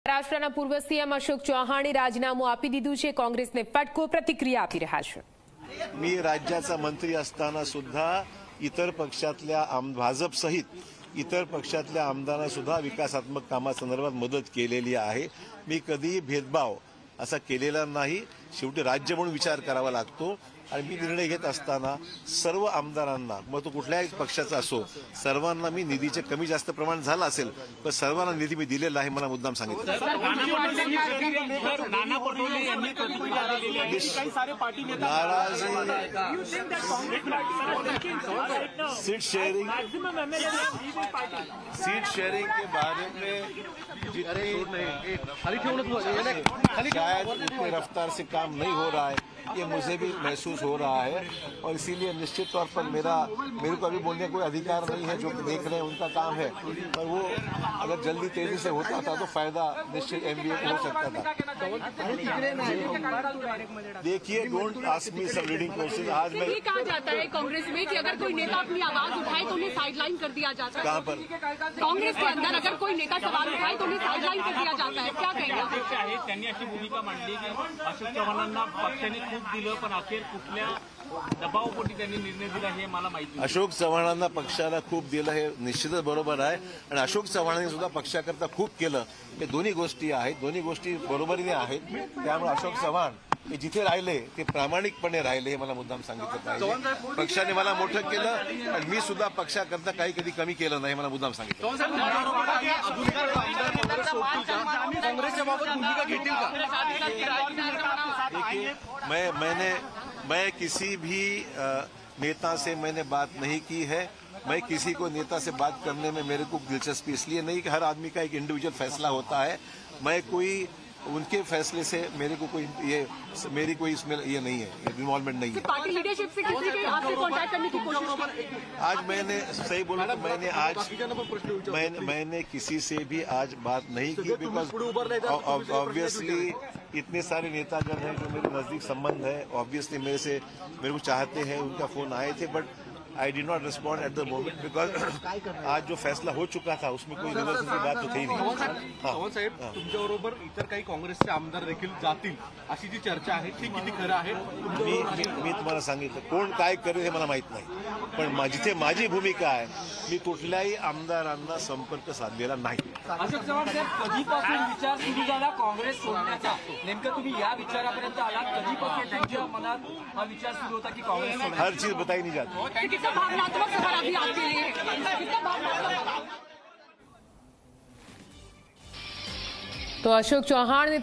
મહારાષ્ટ્રના પૂર્વ સીએમ અશોક ચૌહાણે રાજીનામું આપી દીધું છે। કોંગ્રેસને ફટકો प्रतिक्रिया આપી રહ્યા છે। मी राज्याचा मंत्री असताना सुद्धा इतर पक्षातल्या भाजप सहित इतर पक्षातल्या आमदारांना सुद्धा विकासात्मक कामासंदर्भात मदत केलेली आहे। मी कधीही भेदभाव असा केलेला नाही। शेवटी राज्य म्हणून विचार करावा लागतो आणि मी निर्णय घेत असताना सर्व आमदारांना मग तो कुठल्याही पक्षाचा असो सर्वांना मी निधीचे कमी जास्त प्रमाण झालं असेल पण सर्वांना निधी मी दिलेला आहे। मला मुद्दाम सांगितलं सीट शेयरिंग के बारे में शायद उतनी रफ्तार से काम नहीं हो रहा है, ये मुझे भी महसूस हो रहा है और इसीलिए निश्चित तौर पर मेरे को अभी बोलने का कोई अधिकार नहीं है। जो देख रहे हैं उनका काम है, पर वो अगर जल्दी तेजी से होता था तो फायदा निश्चित एमबीए को हो सकता था। देखिए, don't ask me some reading question. आज मैं ये कहा जाता है कांग्रेस में कि अगर कोई नेता अपनी आवाज उठाए तो उन्हें साइडलाइन कर दिया जाता है। कहाँ पर? कांग्रेस के अंदर अगर कोई नेता सवाल उठाए तो उन्हें साइडलाइन कर दिया जाता है। क्या कहेंगे? त्यांनी अशी भूमिका मांडली की अशोक चव्हाणांना पक्षाने खूप दिलं पण अखेर कुठल्या दबावापोटी त्यांनी निर्णय दिला हे मला माहिती नाही। अशोक चव्हाणांना पक्षाला खूप दिलं हे निश्चितच बरोबर आहे आणि अशोक चव्हाणांनी सुद्धा पक्षाकरता खूप केलं। हे दोन्ही गोष्टी आहेत, दोन्ही गोष्टी बरोबरीने आहेत। त्यामुळे अशोक चव्हाण हे जिथे राहिले ते प्रामाणिकपणे राहिले हे मला मुद्दाम सांगितलं पाहिजे। पक्षाने मला मोठं केलं आणि मी सुद्धा पक्षाकरता काही कधी कमी केलं नाही, मला मुद्दाम सांगितलं। मैं किसी भी नेता से मैंने बात नहीं की है। मैं किसी को नेता से बात करने में मेरे को दिलचस्पी इसलिए नहीं कि हर आदमी का एक इंडिविजुअल फैसला होता है। मैं कोई उनके फैसले से मेरी कोई इसमें ये नहीं है, इन्वॉल्वमेंट नहीं है। पार्टी लीडरशिप से किसी के आपसे कांटेक्ट करने की कोशिश? आज मैंने सही बोला तो मैंने किसी से भी आज बात नहीं की, बिकॉज ऑब्वियसली इतने सारे नेतागण हैं जो मेरे नजदीक संबंध है, ऑब्वियसली मेरे को चाहते हैं। उनका फोन आए थे but I did not respond at the moment because आज जो फैसला हो चुका था उसमें कोई रिवर्स की बात तो थी नहीं। चव्हाण साहेब, तुमच्याबरोबर इतर काही काँग्रेसचे आमदार देखील जातील अशी जी चर्चा आहे ती किती खरं आहे? मी तुम्हाला सांगितलं कोण काय करेल हे मला माहित नाही, पण जिथे माझी भूमिका आहे मी कुठल्याही आमदारांना संपर्क साधलेला नाही। अशोक चव्हाण साहेब, कधीपासून विचार सुरू झाला काँग्रेस सोडण्याचा? नेमकं तुम्ही या विचारापर्यंत आला कधीपासून? त्यांच्या मनात हा विचार सुरू होता की काँग्रेस सोडण्याचा? हर चीज बताई नहीं जाती। भावनात्मक सफर अभी आपके लिए तो अशोक चौहाण ने